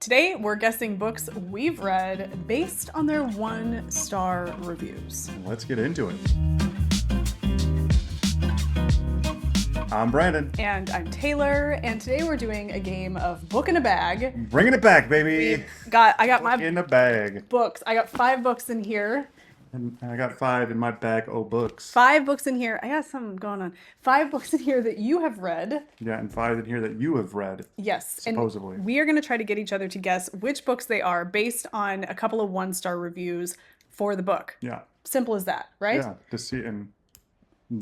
Today, we're guessing books we've read based on their 1-star reviews. Let's get into it. I'm Brandon. And I'm Taylor, and today we're doing a game of Book in a Bag. Bringing it back, baby. I got my in a bag. books. I got 5 books in here. And I got 5 in my bag of books. 5 books in here. I got something going on. 5 books in here that you have read. Yeah, and 5 in here that you have read. Yes. Supposedly. And we are going to try to get each other to guess which books they are based on a couple of 1-star reviews for the book. Yeah. Simple as that, right? Yeah. To see, and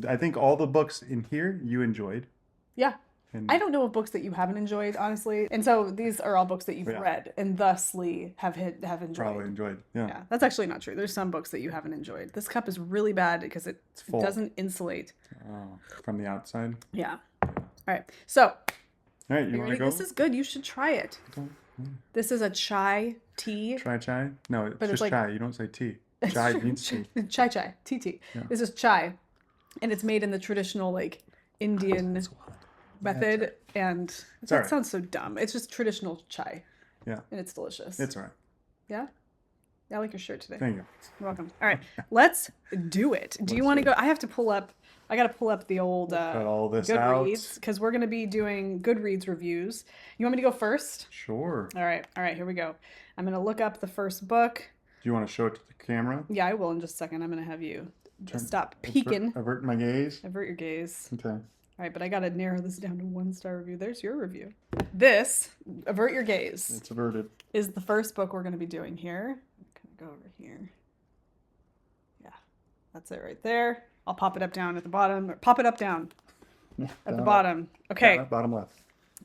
I think all the books in here you enjoyed. Yeah. And I don't know of books that you haven't enjoyed, honestly. And so these are all books that you've read and thusly have enjoyed. Probably enjoyed. Yeah. That's actually not true. There's some books that you haven't enjoyed. This cup is really bad because it doesn't insulate. From the outside. Yeah. All right. So. All right, you want to go? This is good. You should try it. This is a chai tea. Chai? No, it's just chai. You don't say tea. Chai means tea. Chai. Tea. Yeah. This is chai. And it's made in the traditional, Indian method, and that sounds so dumb. It's just traditional chai. Yeah. And it's delicious. It's all right. Yeah? I like your shirt today. Thank you. You're welcome. All right. Let's do it. Do you want to go? I got to pull up the old cut all this Goodreads, out. because we're going to be doing Goodreads reviews. You want me to go first? Sure. All right. Here we go. I'm going to look up the first book. Do you want to show it to the camera? Yeah, I will in just a second. I'm going to have you stop peeking. Avert my gaze. Avert your gaze. Okay. All right, but I got to narrow this down to 1-star review. There's your review. This, avert your gaze. It's averted. Is the first book we're going to be doing here. I'm going to go over here. Yeah, that's it right there. I'll pop it up down at the bottom. Or pop it up down at the bottom. Okay. Yeah, bottom left.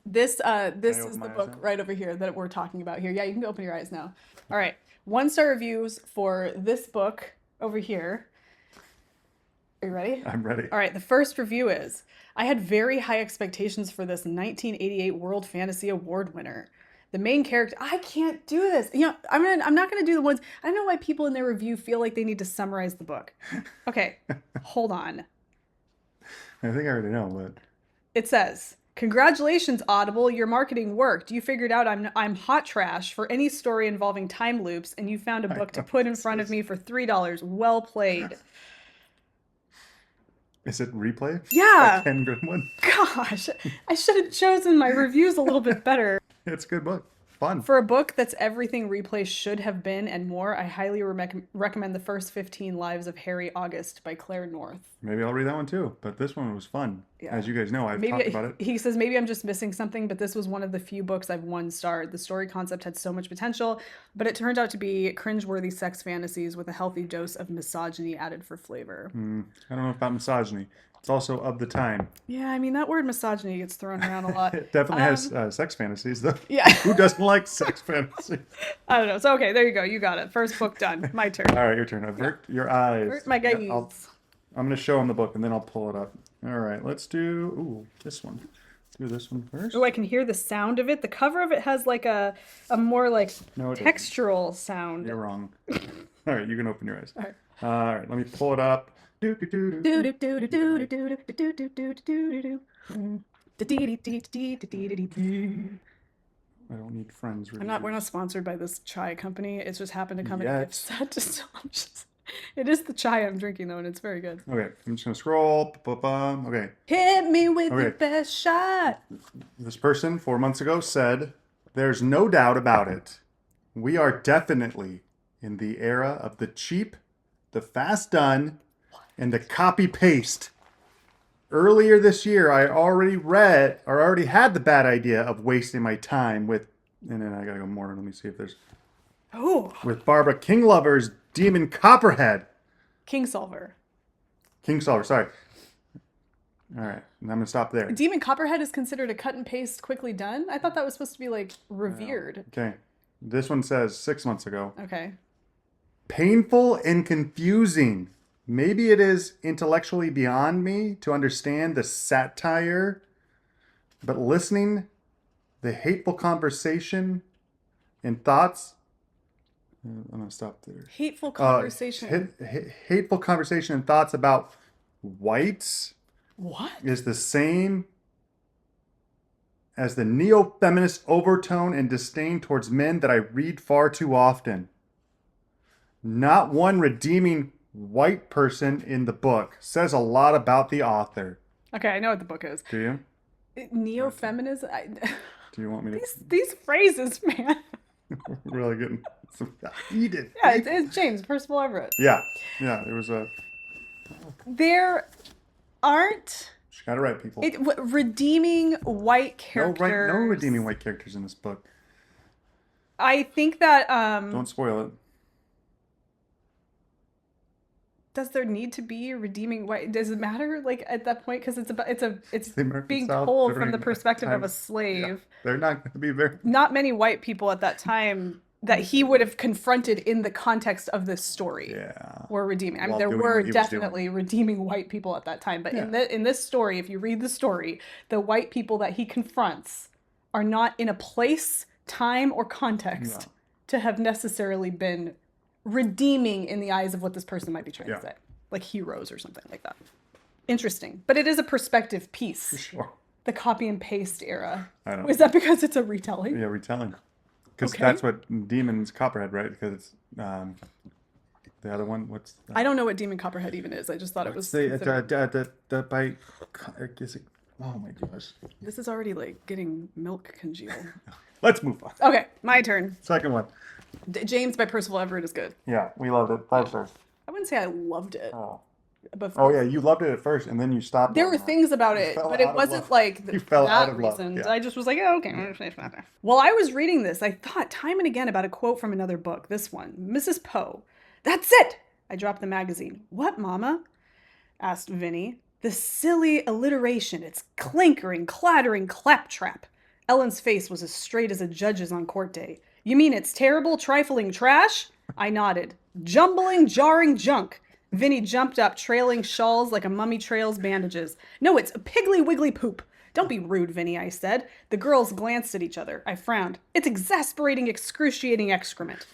This is the book right over here that we're talking about here. Yeah, you can open your eyes now. All right. 1-star reviews for this book over here. Are you ready? I'm ready. All right. The first review is, I had very high expectations for this 1988 World Fantasy Award winner. The main character, I can't do this. I'm not going to do the ones. I don't know why people in their review feel like they need to summarize the book. Okay, hold on. I think I already know, but It says, "Congratulations, Audible. Your marketing worked. You figured out I'm hot trash for any story involving time loops, and you found a book to put in front of me for $3. Well played." Is it Replay? Yeah. By Ken Grimwood? Gosh, I should have chosen my reviews a little bit better. It's a good book. Fun. For a book that's everything Replay should have been and more, I highly recommend the first 15 Lives of Harry August by Claire North. Maybe I'll read that one too, but this one was fun. Yeah. As you guys know, I've talked about it. He says, maybe I'm just missing something, but this was one of the few books I've 1-starred. The story concept had so much potential, but it turned out to be cringeworthy sex fantasies with a healthy dose of misogyny added for flavor. I don't know about misogyny. It's also of the time. Yeah, I mean, that word misogyny gets thrown around a lot. It definitely has sex fantasies, though. Yeah. Who doesn't like sex fantasies? I don't know. So, okay, there you go. You got it. First book done. My turn. All right, your turn. Avert your eyes. Avert my gaze. I'm going to show him the book, and then I'll pull it up. All right, let's do this one. Let's do this one first. Oh, I can hear the sound of it. The cover of it has a more textural sound. You're wrong. All right, you can open your eyes. All right, let me pull it up. I don't need friends. We're not sponsored by this chai company. It's just happened to come in a gift set. It is the chai I'm drinking though, and it's very good. Okay, I'm just gonna scroll. Okay. Hit me with the best shot. This person 4 months ago said, "There's no doubt about it. We are definitely in the era of the cheap, the fast done, and the copy paste. Earlier this year, I already had the bad idea of wasting my time with," and then I gotta go more. Let me see if there's. Oh. With Barbara Kinglover's Demon Copperhead. Kingsolver, sorry. All right, and I'm gonna stop there. Demon Copperhead is considered a cut and paste, quickly done. I thought that was supposed to be revered. Okay, this one says 6 months ago. Okay. Painful and confusing. Maybe it is intellectually beyond me to understand the satire, but listening, the hateful conversation and thoughts. I'm going to stop there. Hateful conversation. Hateful conversation and thoughts about whites. What? Is the same as the neo-feminist overtone and disdain towards men that I read far too often. Not one redeeming white person in the book. Says a lot about the author. Okay, I know what the book is. Do you? Neo-feminism? Do you want me to? These phrases, man. Really getting some heated. Yeah, it's James Percival Everett. Yeah. There was a. There aren't She got it right, people. redeeming white characters. No redeeming white characters in this book. I think that Don't spoil it. does there need to be a redeeming white? Does it matter? Like at that point, because it's being South told from during the that perspective of time. a slave. Yeah, they're not going to be very. Not many white people at that time that he would have confronted in the context of this story. Yeah. Were redeeming. I mean, While there doing were what he was definitely redeeming white people at that time, but in this story, if you read the story, the white people that he confronts are not in a place, time, or context to have necessarily been redeeming in the eyes of what this person might be trying to say, like heroes or something like that. Interesting, but it is a perspective piece. For sure. The copy and paste era. I don't. Is that because it's a retelling? Yeah, retelling. Because that's what Demon's Copperhead, right? Because it's the other one. What's that? I don't know what Demon Copperhead even is. I just thought it was. The by. Oh my gosh. This is already like getting milk congealed. Let's move on. Okay, my turn. Second one. James by Percival Everett is good. Yeah, we loved it. 5 stars. I wouldn't say I loved it. Oh. Before. Oh yeah, you loved it at first, and then you stopped. There were things about it, but it wasn't like you fell that out of love. reason. Yeah. I just was like, oh, okay. While I was reading this, I thought time and again about a quote from another book. This one, Mrs. Poe. That's it! I dropped the magazine. What, Mama? Asked Vinny. The silly alliteration. It's clinkering, clattering claptrap. Ellen's face was as straight as a judge's on court day. You mean it's terrible, trifling trash? I nodded. Jumbling, jarring junk. Vinny jumped up, trailing shawls like a mummy trails bandages. No, it's a piggly wiggly poop. Don't be rude, Vinny, I said. The girls glanced at each other. I frowned. It's exasperating, excruciating excrement.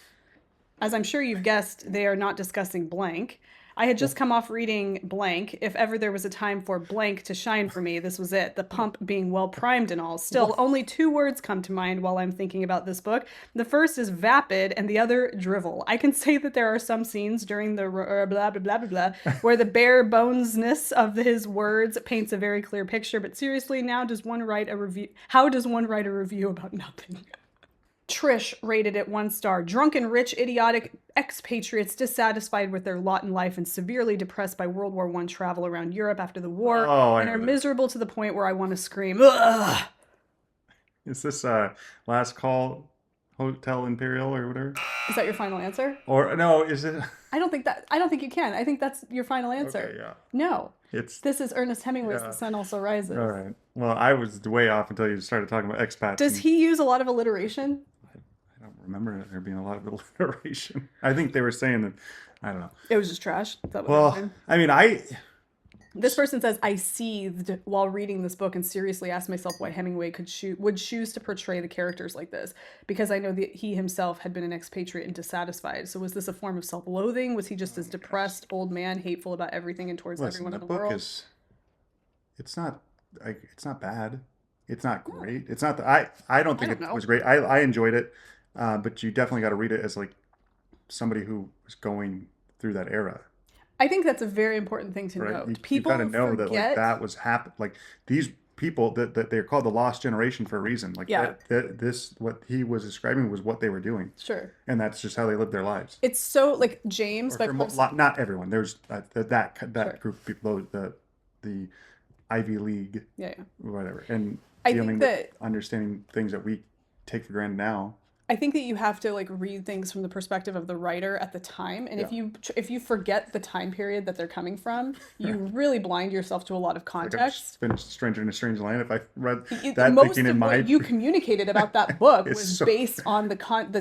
As I'm sure you've guessed, they are not discussing blank. I had just come off reading blank. If ever there was a time for blank to shine for me, this was it. The pump being well primed and all. Still, only 2 words come to mind while I'm thinking about this book. The first is vapid and the other drivel. I can say that there are some scenes during the blah, blah, blah, blah, blah, where the bare bonesness of his words paints a very clear picture. But seriously, how does one write a review about nothing? Trish rated it 1 star. Drunken, rich, idiotic expatriates dissatisfied with their lot in life and severely depressed by World War I travel around Europe after the war and are miserable to the point where I want to scream. Ugh! Is this Last Call Hotel Imperial or whatever? Is that your final answer? Or no, is it? I don't think you can. I think that's your final answer. Okay, yeah. No. This is Ernest Hemingway's Yeah. The Sun Also Rises. All right. Well, I was way off until you started talking about expats. Does he use a lot of alliteration? I don't remember there being a lot of alliteration. I think they were saying that. I don't know. It was just trash. Is that what Well, I mean, This person says, I seethed while reading this book and seriously asked myself why Hemingway would choose to portray the characters like this. Because I know that he himself had been an expatriate and dissatisfied. So was this a form of self-loathing? Was he just this depressed old man, hateful about everything and towards everyone in the world? It's not bad. It's not great. It's not that I don't think it was great. I enjoyed it. But you definitely got to read it as like somebody who was going through that era. I think that's a very important thing to note. People got to know forget... that like that was happening. Like these people that they're called the lost generation for a reason. Like this what he was describing was what they were doing. Sure. And that's just how they lived their lives. It's so like James by not everyone. There's that Sure. group of people, the Ivy League, whatever, and dealing with understanding things that we take for granted now. I think that you have to like read things from the perspective of the writer at the time, and if you forget the time period that they're coming from, you really blind yourself to a lot of context. Like I've been Stranger in a Strange Land. If I read that most thinking of in my what you communicated about that book was based on the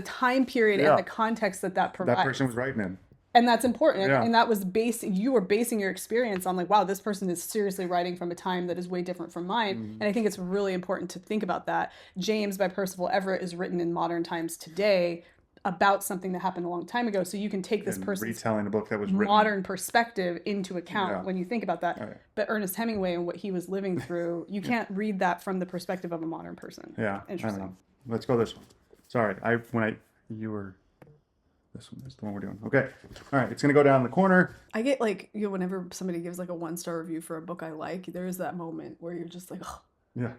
time period and the context that provides. That person was writing in. And that's important. And that was you were basing your experience on like, wow, this person is seriously writing from a time that is way different from mine. And I think it's really important to think about that. James by Percival Everett is written in modern times today, about something that happened a long time ago. So you can take this And person's retelling a book that was written. modern perspective into account Yeah. when you think about that. Right. But Ernest Hemingway and what he was living through, you can't read that from the perspective of a modern person. Yeah, I don't Interesting. know. Let's go this one. Sorry, you were, this one is the one we're doing. Okay, all right, it's gonna go down in the corner. I get like, whenever somebody gives like a 1-star review for a book I like, there is that moment where you're just like, oh, Yeah,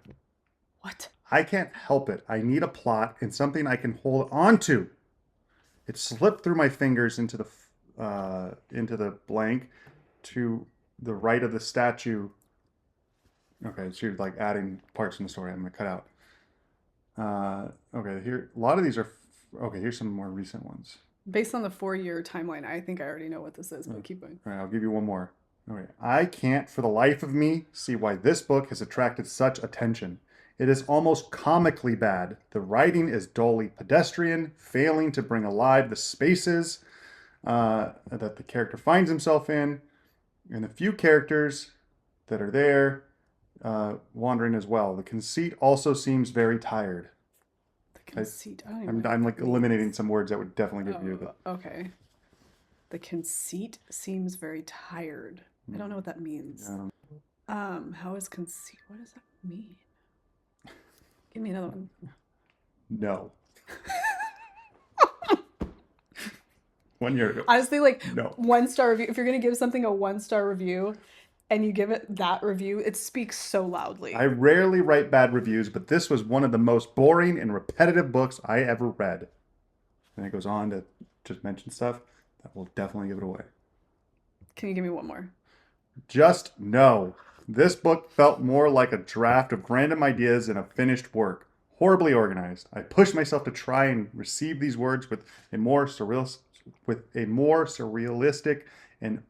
what? I can't help it. I need a plot and something I can hold on to. It slipped through my fingers into the blank to the right of the statue. Okay, so you're like adding parts in the story. I'm gonna cut out. Okay, here a lot of these are. Okay, here's some more recent ones. Based on the 4-year timeline, I think I already know what this is, but keep going. All right, I'll give you one more. Okay, I can't for the life of me see why this book has attracted such attention. It is almost comically bad. The writing is dully pedestrian, failing to bring alive the spaces that the character finds himself in, and the few characters that are there wandering as well. The conceit also seems very tired. The conceit. I don't even know I'm what like that means. eliminating some words that would definitely give you the. Okay. The conceit seems very tired. I don't know what that means. How is conceit? What does that mean? Give me another one. No. 1 year ago. Honestly, like No. 1-star review. If you're gonna give something a 1-star review, and you give it that review, it speaks so loudly. I rarely write bad reviews, but this was one of the most boring and repetitive books I ever read. And it goes on to just mention stuff that will definitely give it away. Can you give me one more? Just no. This book felt more like a draft of random ideas than a finished work. Horribly organized. I pushed myself to try and receive these words with a more surrealistic and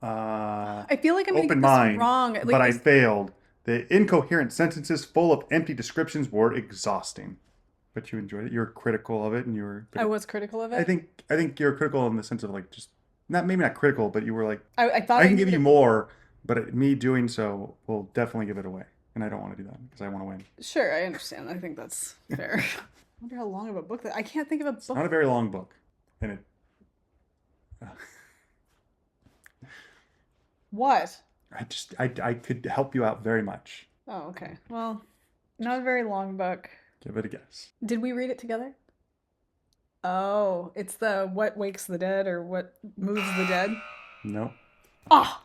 I feel like I'm gonna open get this mind, wrong. Like, but I failed. The incoherent sentences full of empty descriptions were exhausting. But you enjoyed it. You were critical of it, and you were. I was critical of it. I think you're critical in the sense of like just maybe not critical, but you were like, I thought I can give you more, but me doing so will definitely give it away, and I don't want to do that because I want to win. Sure, I understand. I think that's fair. I wonder how long of a book that I can't think of a book. It's not a very long book, and it. What? I could help you out very much. Oh, okay. Well, not a very long book. Give it a guess. Did we read it together? Oh, it's the What Wakes the Dead or What Moves the Dead? No. Ah!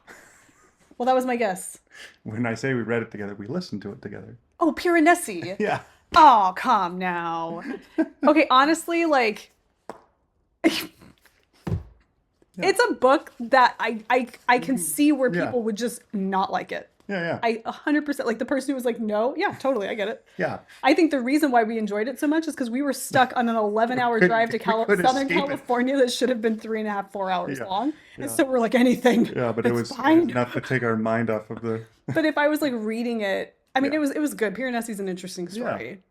Well, that was my guess. When I say we read it together, we listened to it together. Oh, Piranesi. Yeah. Oh, calm now. Okay, honestly, like it's a book that I can see where Yeah. people would just not like it. Yeah. I 100% like the person who was like, no, yeah, totally, I get it. Yeah. I think the reason why we enjoyed it so much is because we were stuck on an 11-hour drive to couldn't Southern escape it. California that should have been 3.5, 4 hours Yeah, long. yeah. And so we're like, anything. Yeah, but it that's was fine. enough to take our mind off of the. But if I was like reading it, I mean, Yeah. it was good. Piranesi's an interesting story.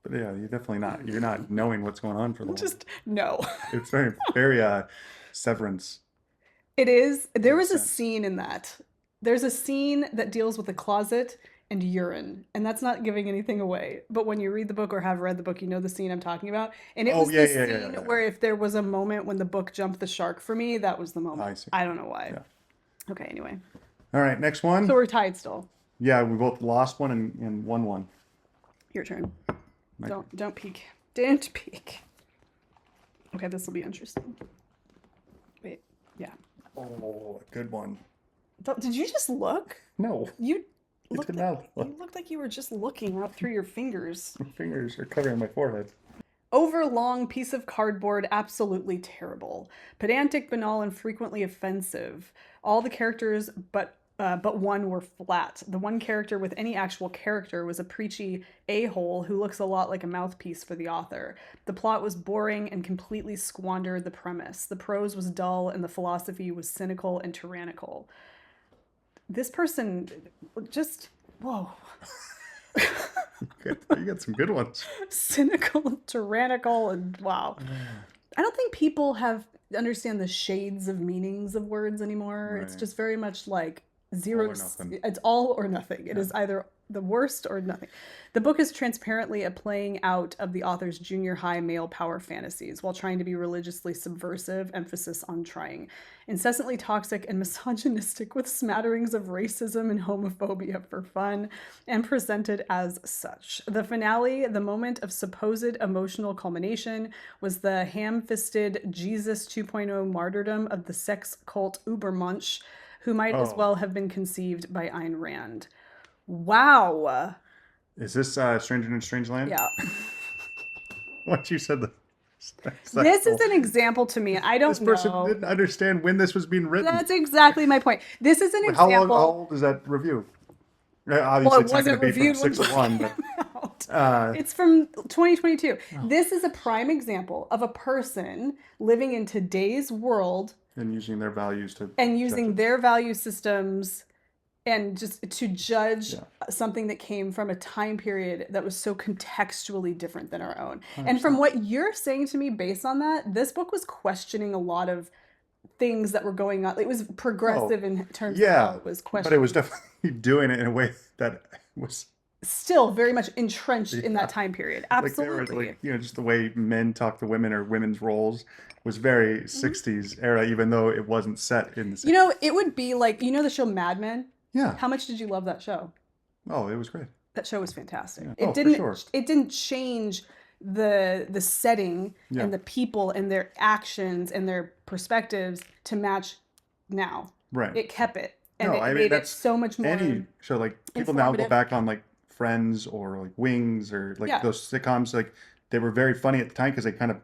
But yeah, you're not knowing what's going on for the Just no. It's very Severance. It is. There was Makes a sense. scene in that. There's a scene that deals with a closet and urine, and that's not giving anything away. But when you read the book or have read the book, you know the scene I'm talking about. And it Oh, was yeah, the yeah, scene yeah. where if there was a moment when the book jumped the shark for me, that was the moment. I see. I don't know why. Yeah. Okay, anyway. All right, next one. So we're tied still. Yeah, we both lost one and won one. Your turn. My Don't peek. Don't peek. Okay, this will be interesting. Wait. Yeah. Oh, a good one. Did you just look? No, You It looked did like, not look. you looked like you were just looking out through your fingers. my fingers are covering my forehead. Overlong piece of cardboard, absolutely terrible. Pedantic, banal, and frequently offensive. All the characters but one were flat. The one character with any actual character was a preachy a-hole who looks a lot like a mouthpiece for the author. The plot was boring and completely squandered the premise. The prose was dull and the philosophy was cynical and tyrannical. This person just, whoa. You got some good ones. Cynical and tyrannical and wow. I don't think people understand the shades of meanings of words anymore. It's Right. just very much like Zero. All or nothing. It's all or nothing. It Yeah. is either the worst or nothing. The book is transparently a playing out of the author's junior high male power fantasies while trying to be religiously subversive, emphasis on trying. Incessantly toxic and misogynistic with smatterings of racism and homophobia for fun, and presented as such. The finale, the moment of supposed emotional culmination, was the ham-fisted Jesus 2.0 martyrdom of the sex cult Ubermensch, who might as Oh, well have been conceived by Ayn Rand. Wow. is this Stranger in a Strange Land? Yeah. What you said the This is sexual. an example to me. I This don't person know. didn't understand when this was being written. That's exactly my point. This is an Wait, how example. old is that review? Well, Obviously, it it's not going wasn't to be from reviewed when 6-1, it but came out. uh, It's from 2022. This is a prime example of a person living in today's world and using their values to and judge using it. their value systems and just to judge Yeah. something that came from a time period that was so contextually different than our own. And 100%. from what you're saying to me based on that, this book was questioning a lot of things that were going on. It was progressive in terms of how Yeah, it was but questioning. it was definitely doing it in a way that was Still very much entrenched in Yeah. that time period. like they were Absolutely. like just the way men talk to women or women's roles was very 60s era, even though it wasn't set in the You know, it would be like, you know the show Mad Men? Yeah. How much did you love that show? Oh, it was great. That show was fantastic. Yeah. It Oh, for didn't sure. it didn't change the setting Yeah. and the people and their actions and their perspectives to match now. Right. It kept it. And No, it I mean made it that's so much more any show. Like people now go informative. back on like Friends or like Wings or like Yeah. those sitcoms. Like they were very funny at the time because they kind of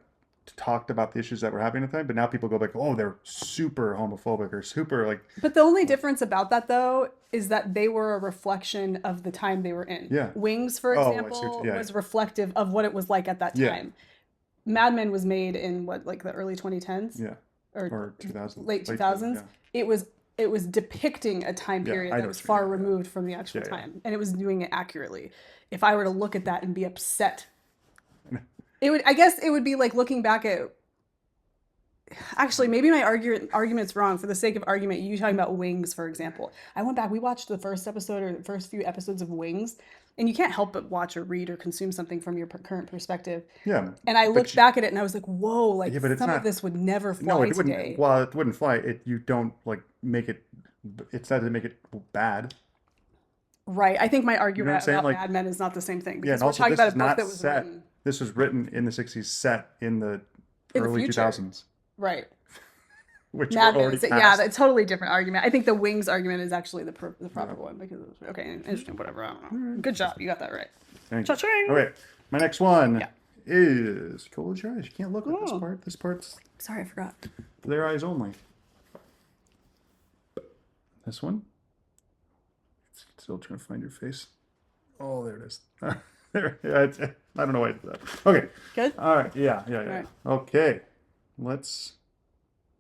talked about the issues that were happening at the time. But now people go back, oh, they're super homophobic or super like But the only difference about that, though, is that they were a reflection of the time they were in. Yeah. Wings, for Oh, I see example, what- yeah. was reflective of what it was like at that Yeah. time. Mad Men was made in what, like the early 2010s? Yeah. Or 2000s. late 2000s. Yeah. It was depicting a time Yeah, period I that know was what you far mean, yeah. removed from the actual Yeah, yeah. time. And it was doing it accurately. If I were to look at that and be upset, I guess it would be like looking back at. Actually, maybe my argument's wrong. For the sake of argument, you talking about Wings, for example. I went back, we watched the first episode or the first few episodes of Wings, and you can't help but watch or read or consume something from your current perspective. Yeah. And I But looked back at it and I was like, whoa, like Yeah, but it's some of not- this would never No, fly it wouldn't. today. Well, it wouldn't fly. You don't like make it. It's not to make it bad. Right. I think my argument what I'm saying? about Like- Mad Men is not the same thing. Yeah, Because and we're also talking this about is a book not that was set. written. This was written in the 60s, set in the In the early future. 2000s, Right. which Mad were Men already is, yeah, past. that's a totally different argument. I think the Wings argument is actually the proper one because it was, okay, interesting, whatever. I don't know. Good job, you got that right. Thank you. Cha-ching! All right, my next one Yeah. is close your eyes. You can't look at this Oh. part. This part's Sorry, I forgot. for their eyes only. This one. Still trying to find your face. Oh, there it is. There. Yeah, I don't know why I did that. Okay. Good. All right. Yeah. right. Okay. Let's.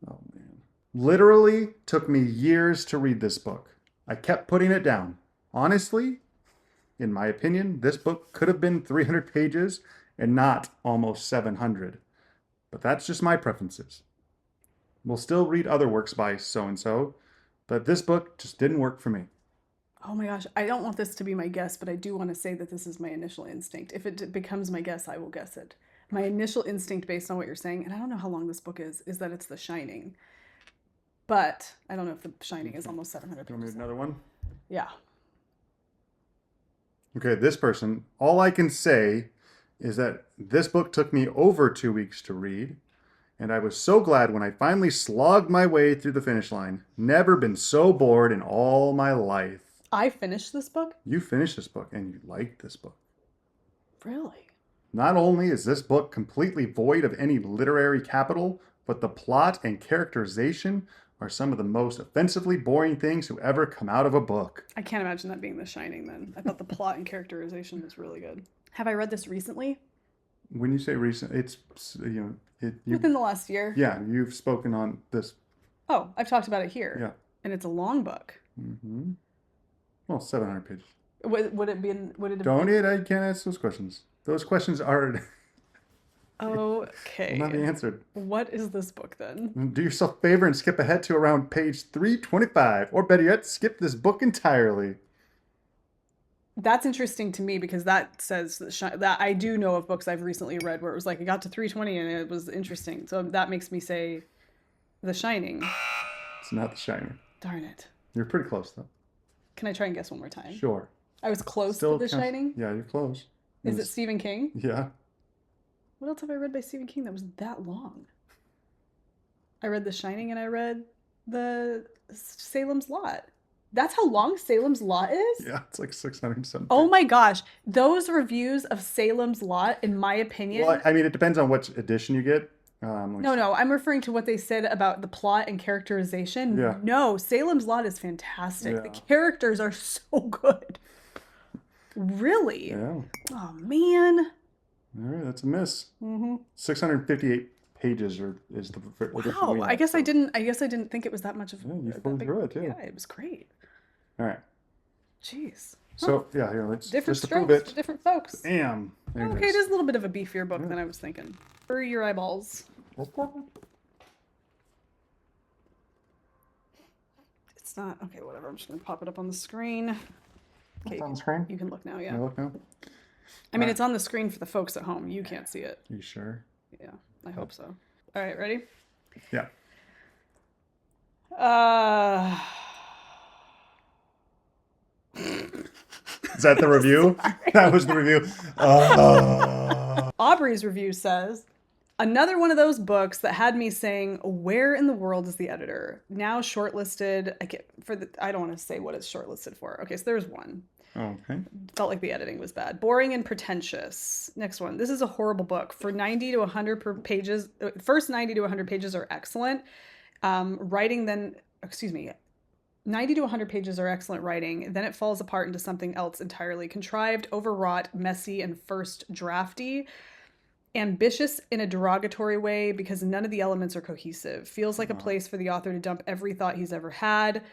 Oh man. Literally took me years to read this book. I kept putting it down. Honestly, in my opinion, this book could have been 300 pages and not almost 700. But that's just my preferences. We'll still read other works by so and so, but this book just didn't work for me. Oh my gosh, I don't want this to be my guess, but I do want to say that this is my initial instinct. If it becomes my guess, I will guess it. My initial instinct, based on what you're saying, and I don't know how long this book is that it's The Shining. But I don't know if The Shining is almost 700 You want me to pages. do another one? Yeah. Okay, this person, all I can say is that this book took me over 2 weeks to read, and I was so glad when I finally slogged my way through the finish line. Never been so bored in all my life. I finished this book? You finished this book and you liked this book. Really? Not only is this book completely void of any literary capital, but the plot and characterization are some of the most offensively boring things to ever come out of a book. I can't imagine that being The Shining then. I thought the plot and characterization was really good. Have I read this recently? When you say recent, it's, Within the last year? yeah, you've spoken on this. Oh, I've talked about it here. Yeah. And it's a long book. Mm-hmm. Well, 700 pages. Would it have Don't been? it? I can't ask those questions. Those questions are Okay. Will not be answered. What is this book then? Do yourself a favor and skip ahead to around page 325, or better yet, skip this book entirely. That's interesting to me because that says that I do know of books I've recently read where it was like it got to 320 and it was interesting. So that makes me say The Shining. It's not The Shining. Darn it. You're pretty close, though. Can I try and guess one more time? Sure. I was close Still to The counts. Shining. Yeah, you're close. Is it Stephen King? Yeah. What else have I read by Stephen King that was that long? I read The Shining and I read the Salem's Lot. That's how long Salem's Lot is? Yeah, it's like 600 something. Oh my gosh. Those reviews of Salem's Lot, in my opinion. Well, I mean, it depends on which edition you get. No, I'm referring to what they said about the plot and characterization. Yeah. No, Salem's Lot is fantastic. Yeah. The characters are so good. Really? Yeah. Oh, man. All right, that's a miss. 658 pages is the edition Wow. we have, I guess so- I didn't think it was that much of Yeah, you that flew big- through it, too. Yeah, it was great. All right. Jeez. So, yeah, here, let's Different just to prove strokes it. for different folks. Bam. There Okay, it is a little bit of a beefier book than I was thinking. For your eyeballs. It's not okay. Whatever. I'm just gonna pop it up on the screen. Okay, It's on the screen? you can look now. Can Yeah. I look now? I mean, it's on the screen for the folks at home. You can't see it. You sure? Yeah, I hope so. All right, ready? Yeah. Is that the review? That was the review. Aubrey's review says, another one of those books that had me saying, where in the world is the editor? Now shortlisted. I don't want to say what it's shortlisted for. Okay, so there's one. Okay. Felt like the editing was bad. Boring and pretentious. Next one. This is a horrible book. For 90 to 100 per pages, first 90 to 100 pages are excellent. Writing then, 90 to 100 pages are excellent writing. Then it falls apart into something else entirely. Contrived, overwrought, messy, and first drafty. Ambitious in a derogatory way because none of the elements are cohesive. Feels like a place for the author to dump every thought he's ever had.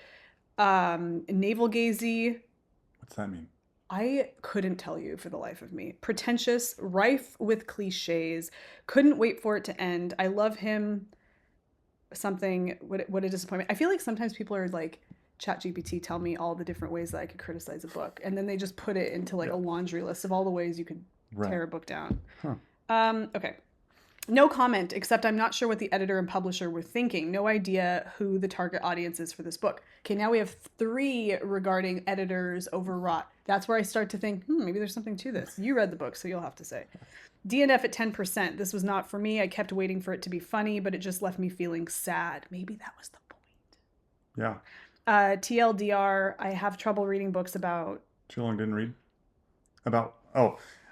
Navel-gazy. What's that mean? I couldn't tell you for the life of me. Pretentious, rife with cliches. Couldn't wait for it to end. I love him. Something. What a disappointment. I feel like sometimes people are like, ChatGPT, tell me all the different ways that I could criticize a book, and then they just put it into like a laundry list of all the ways you could tear a book down. Okay. No comment, except I'm not sure what the editor and publisher were thinking. No idea who the target audience is for this book. Okay, now we have 3 regarding editors overwrought. That's where I start to think, maybe there's something to this. You read the book, so you'll have to say. DNF at 10%. This was not for me. I kept waiting for it to be funny, but it just left me feeling sad. Maybe that was the point. Yeah. TLDR, I have trouble reading books about... Too long didn't read? About...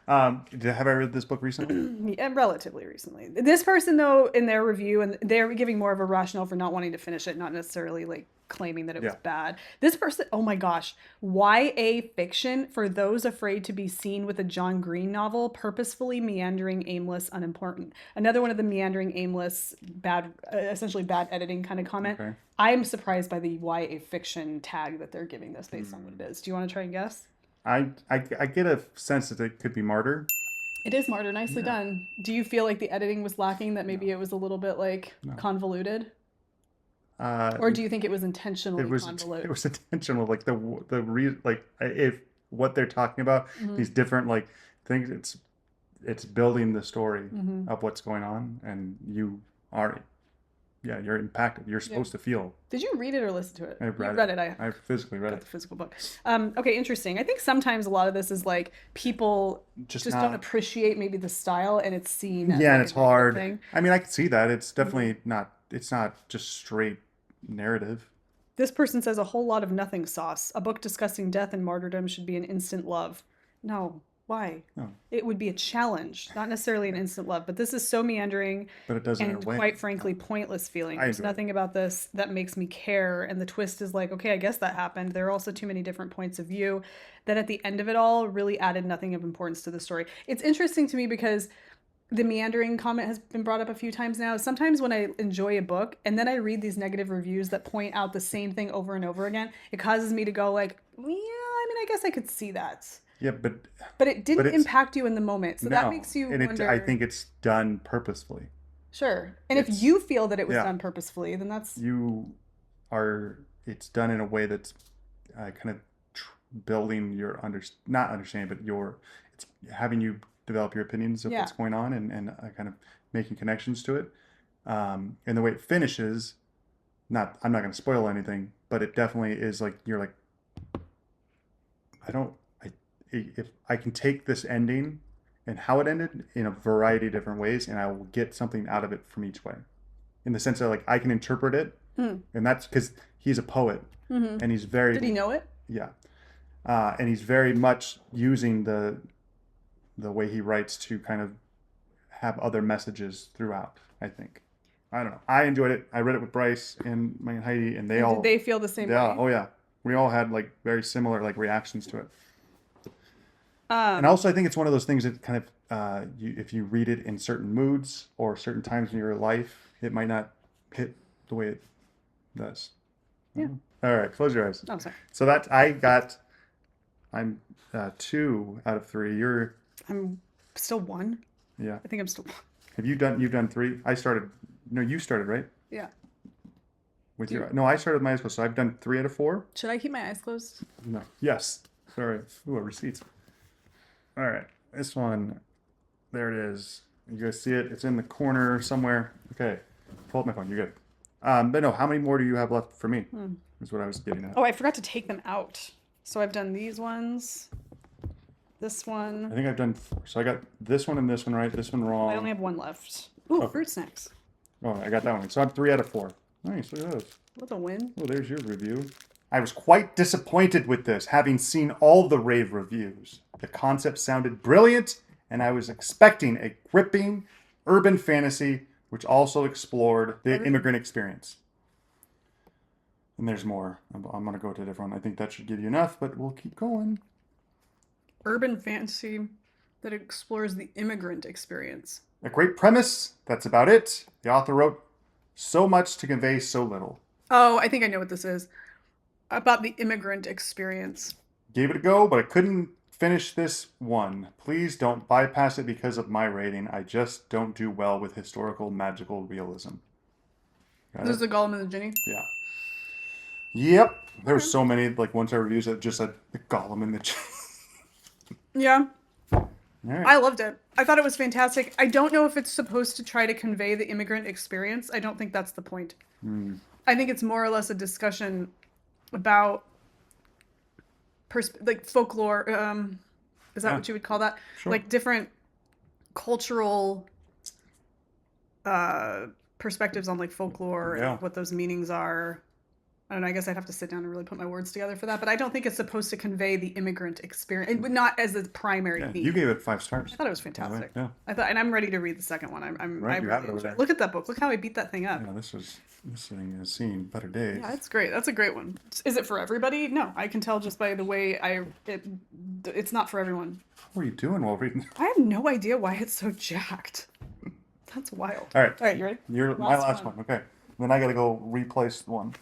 have I read this book recently? Yeah, relatively recently. This person, though, in their review, and they're giving more of a rationale for not wanting to finish it, not necessarily like claiming that it was bad. This person, oh my gosh, YA fiction for those afraid to be seen with a John Green novel, purposefully meandering, aimless, unimportant. Another one of the meandering, aimless, bad, essentially bad editing kind of comment. Okay. I'm surprised by the YA fiction tag that they're giving this based on what it is. Do you want to try and guess? I get a sense that it could be Martyr. It is Martyr. Nicely done. Do you feel like the editing was lacking, that maybe it was a little bit like convoluted? Or do you think it was intentionally convoluted? It was intentional. Like if what they're talking about, these different like things, it's building the story of what's going on, and you're impacted. You're supposed to feel. Did you read it or listen to it? I read read it. it. I physically read it. The physical book. Okay, interesting. I think sometimes a lot of this is like people just don't appreciate maybe the style, and it's seen as and it's hard. thing. I mean, I can see that. It's definitely not. It's not just straight narrative. This person says a whole lot of nothing sauce. A book discussing death and martyrdom should be an instant love. No. Why? No. It would be a challenge, not necessarily an instant love, but this is so meandering, but it doesn't and quite frankly pointless feeling. There's nothing about this that makes me care, and the twist is like, okay, I guess that happened. There are also too many different points of view that at the end of it all really added nothing of importance to the story. It's interesting to me because the meandering comment has been brought up a few times now. Sometimes when I enjoy a book and then I read these negative reviews that point out the same thing over and over again, it causes me to go like, yeah, I mean, I guess I could see that. Yeah, But it didn't it's impact you in the moment. So that no, makes you and wonder. I think it's done purposefully. Sure. And if It's you feel that it was yeah, done purposefully, then that's you are. It's done in a way that's kind of building your not understanding, but your it's having you develop your opinions of yeah. what's going on and kind of making connections to it. And the way it finishes, not I'm not going to spoil anything, but it definitely is like you're like I don't I if I can take this ending and how it ended in a variety of different ways, and I will get something out of it from each way. In the sense that like I can interpret it, and that's because he's a poet, and he's very Did he know it? yeah, and he's very much using the way he writes to kind of have other messages throughout. I think. I don't know. I enjoyed it. I read it with Bryce and my and Heidi, and they And did all they feel the same yeah, way? oh yeah, we all had like very similar like reactions to it. And Um, also, I think it's one of those things that kind of, if you read it in certain moods or certain times in your life, it might not hit the way it does. yeah. All right, close your eyes. Oh, sorry. So I'm 2 out of 3. You're, I'm still one. yeah. I think I'm still. You've done 3. No, you started, right? Yeah. No, I started with my eyes closed. So I've done 3 out of 4. Should I keep my eyes closed? No. Yes. Sorry. Ooh, receipts. All right. This one, there it is. You guys see it? It's in the corner somewhere. Okay. Pull up my phone. You're good. But no, how many more do you have left for me? Is what I was getting at. Oh, I forgot to take them out. So I've done these ones. This I one. think I've done 4. So I got this one and this one right. This one wrong. I only have one left. Ooh, Oh. fruit snacks. Oh, I got that one. So I'm 3 out of 4. Nice. Look at those. What a win. Oh, there's your review. I was quite disappointed with this, having seen all the rave reviews. The concept sounded brilliant, and I was expecting a gripping urban fantasy which also explored the immigrant experience. And there's more. I'm going to go to a different one. I think that should give you enough, but we'll keep going. Urban fantasy that explores the immigrant experience. A great premise. That's about it. The author wrote so much to convey so little. Oh, I think I know what this is. About the immigrant experience. Gave it a go, but I couldn't finish this one. Please don't bypass it because of my rating. I just don't do well with historical magical realism. Got This is it? the Golem and the Jinni. Yeah. Yep. There were so many like one-star reviews that just said the Golem and the. Yeah. All right. I loved it. I thought it was fantastic. I don't know if it's supposed to try to convey the immigrant experience. I don't think that's the point. I think it's more or less a discussion about like folklore. Is that Yeah. what you would call that? Sure. Like different cultural perspectives on like folklore Yeah. and what those meanings are. I don't know. I guess I'd have to sit down and really put my words together for that. But I don't think it's supposed to convey the immigrant experience, not as the primary Yeah, theme. you gave it 5 stars. I thought it was fantastic. Yeah. I thought, and I'm ready to read the second one. Right, I you really have it over enjoyed there. Look at that book. Look how I beat that thing up. Yeah, this thing has seen better days. Yeah, it's great. That's a great one. Is it for everybody? No, I can tell just by the way it's not for everyone. What were you doing while reading? I have no idea why it's so jacked. That's wild. All right. All right, you ready? My last one. Okay. Then I got to go replace one.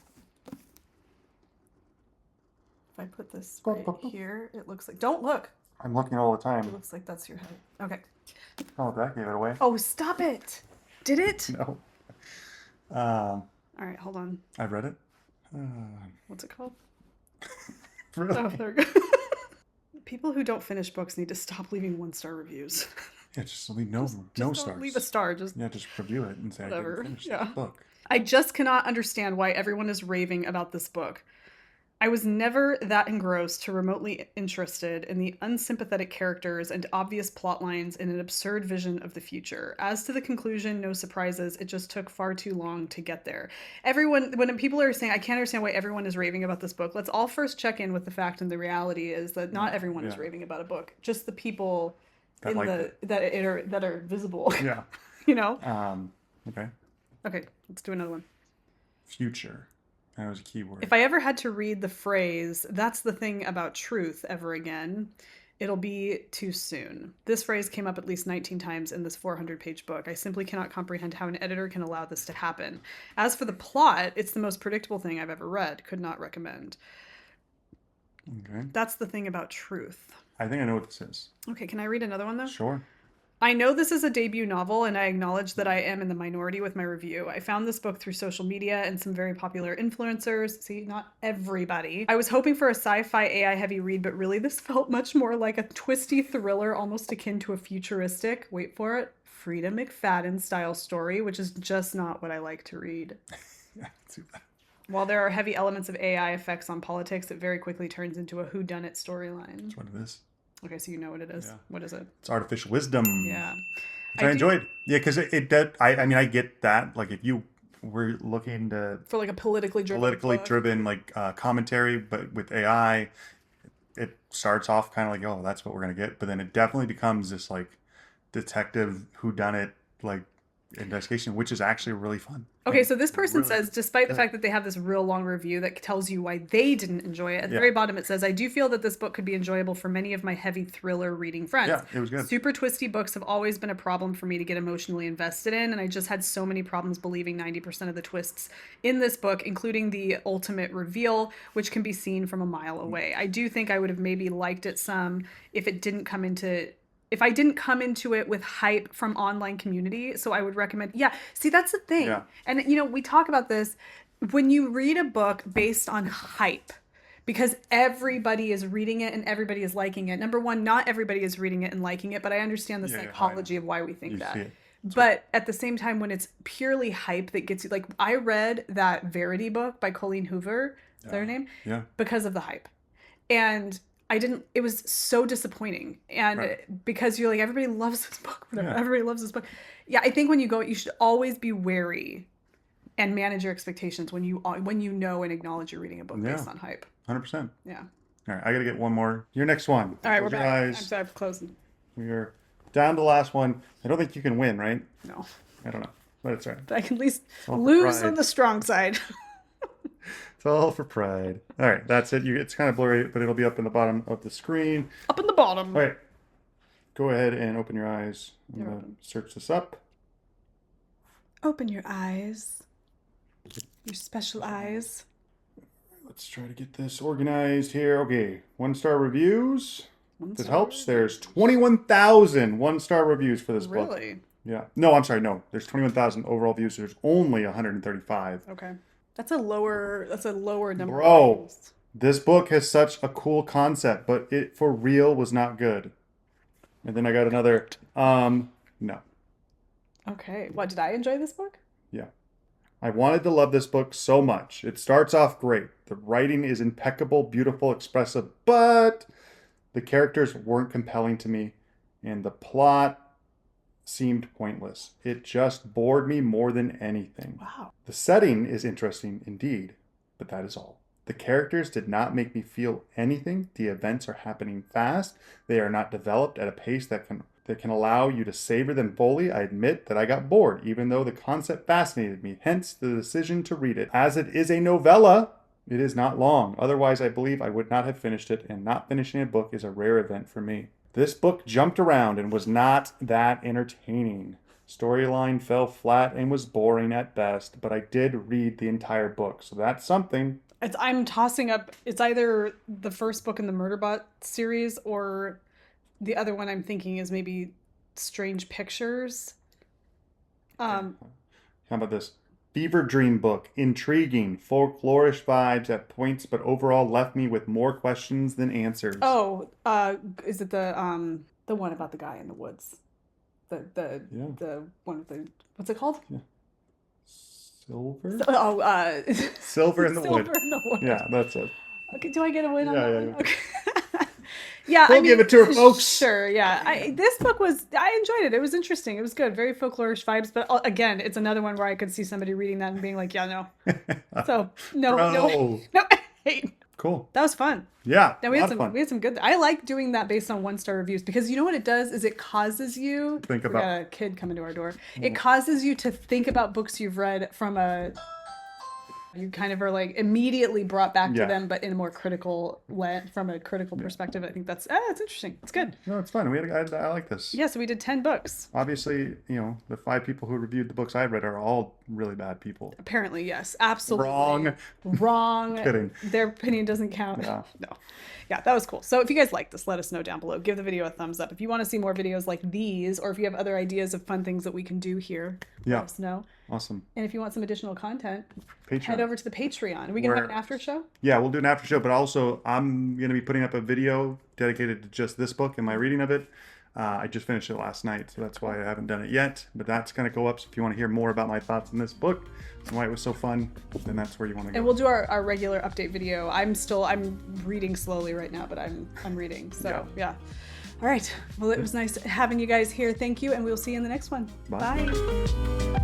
If I put this right here, it looks like. Don't look. I'm looking all the It time. looks like that's your head. Okay. Oh, that gave it away. Oh, stop it. Did it? No. All right, hold on. I read it. What's it called? Really? Oh, there we go. People who don't finish books need to stop leaving 1-star reviews. Yeah, just leave no Just no don't stars. leave a star. Just Yeah, just review it and say Whatever. I didn't finish Yeah. this book. I just cannot understand why everyone is raving about this book. I was never that engrossed to remotely interested in the unsympathetic characters and obvious plot lines in an absurd vision of the future. As to the conclusion, no surprises, it just took far too long to get there. When people are saying, I can't understand why everyone is raving about this book, let's all first check in with the fact and the reality is that not everyone is Yeah. raving about a book. Just the people That liked that are visible. Yeah. You know? Okay. Okay, let's do another one. Future. That was a key word. If I ever had to read the phrase, "That's the thing about truth," ever again, it'll be too soon. This phrase came up at least 19 times in this 400-page book. I simply cannot comprehend how an editor can allow this to happen. As for the plot, it's the most predictable thing I've ever read. Could not recommend. Okay. That's the thing about truth. I think I know what this is. Okay, can I read another one though? Sure. I know this is a debut novel, and I acknowledge that I am in the minority with my review. I found this book through social media and some very popular influencers. See, not everybody. I was hoping for a sci-fi AI heavy read, but really this felt much more like a twisty thriller, almost akin to a futuristic, wait for it, Frida McFadden style story, which is just not what I like to read. Yeah, too bad. While there are heavy elements of AI effects on politics, it very quickly turns into a whodunit storyline. That's what it is. Okay, so you know what it is. Yeah. What is it? It's artificial wisdom. Yeah. Which I enjoyed. Yeah, because it did. I mean, I get that. Like, if you were looking to For like a politically driven driven like commentary, but with AI, it starts off kind of like, oh, that's what we're gonna get. But then it definitely becomes this like detective whodunit like investigation, which is actually really fun. Okay, so this person really says, despite the fact that they have this real long review that tells you why they didn't enjoy it, at the very bottom it says, I do feel that this book could be enjoyable for many of my heavy thriller reading friends. Yeah, it was good. Super twisty books have always been a problem for me to get emotionally invested in, and I just had so many problems believing 90% of the twists in this book, including the ultimate reveal, which can be seen from a mile away. I do think I would have maybe liked it some if I didn't come into it with hype from online community. So I would recommend, see, that's the thing. Yeah. And, we talk about this when you read a book based on hype, because everybody is reading it and everybody is liking it. Number one, not everybody is reading it and liking it, but I understand the psychology of why we think that. But at the same time, when it's purely hype that gets you, like I read that Verity book by Colleen Hoover, is that her name? Yeah. Because of the hype. And it was so disappointing. And because you're like, everybody loves this book, whatever. Everybody loves this book. Yeah, I think when you go, you should always be wary and manage your expectations when you know and acknowledge you're reading a book based on hype. 100%. Yeah. All right, I got to get one more. Your next one. All right, we're Close your back. eyes. I'm sorry, I've closed. We're down to the last one. I don't think you can win, right? No. I don't know, but it's all right. But I can at least all lose pride. on the strong side. It's all for pride. All right, that's it. It's kind of blurry, but it'll be up in the bottom of the screen. Up in the bottom. All right, go ahead and open your eyes. I'm They're going open. to search this up. Open your eyes. Your special eyes. Let's try to get this organized here. Okay, 1-star reviews. If it helps, there's 21,000 1-star reviews for this book. Really? Yeah. No, I'm sorry. No, there's 21,000 overall views. So there's only 135. Okay. That's a lower number. Bro, this book has such a cool concept, but it for real was not good. And then I got another, no. Okay. What, did I enjoy this book? Yeah. I wanted to love this book so much. It starts off great. The writing is impeccable, beautiful, expressive, but the characters weren't compelling to me, and the plot seemed pointless. It just bored me more than anything. Wow. The setting is interesting indeed, but that is all. The characters did not make me feel anything. The events are happening fast. They are not developed at a pace that can allow you to savor them fully. I admit that I got bored, even though the concept fascinated me, hence the decision to read it. As it is a novella, it is not long. Otherwise, I believe I would not have finished it, and not finishing a book is a rare event for me. This book jumped around and was not that entertaining. Storyline fell flat and was boring at best, but I did read the entire book, so that's something. I'm tossing up, it's either the first book in the Murderbot series or the other one I'm thinking is maybe Strange Pictures. How about this? Fever Dream book. Intriguing, folklorish vibes at points, but overall left me with more questions than answers. Oh, is it the one about the guy in the woods? The one with the, what's it called? Yeah. Silver? Silver in the Wood. Silver in the Wood. Yeah, that's it. Okay, do I get a win on that one? Yeah. Okay. Yeah, We'll give it to her, folks. Sure, yeah. I enjoyed it. It was interesting. It was good. Very folklorish vibes. But again, it's another one where I could see somebody reading that and being like, yeah, no. So, no. Hate. Cool. That was fun. Yeah, Now we had some good. I like doing that based on 1-star reviews because you know what it does is it causes you think we about. got a kid coming to our door. It causes you to think about books you've read from a You kind of are like immediately brought back to Yeah. them, but in a more critical way, from a critical perspective. I think that's interesting. It's good. No, it's fun. I like this. Yeah, so we did 10 books. Obviously, the 5 people who reviewed the books I read are all really bad people. Apparently, yes, absolutely. Wrong. Kidding. Their opinion doesn't count. Yeah. No. Yeah, that was cool. So if you guys like this, let us know down below. Give the video a thumbs up. If you want to see more videos like these, or if you have other ideas of fun things that we can do here, let us know. Awesome. And if you want some additional content, Patreon. head over to the Patreon. Are we going to have an after show? Yeah, we'll do an after show, but also I'm going to be putting up a video dedicated to just this book and my reading of it. I just finished it last night, so that's why I haven't done it yet. But that's going to go up, so if you want to hear more about my thoughts on this book and why it was so fun, then that's where you want to go. And we'll do our regular update video. I'm reading slowly right now, but I'm reading. So, yeah. All right. Well, it was nice having you guys here. Thank you, and we'll see you in the next one. Bye. Bye.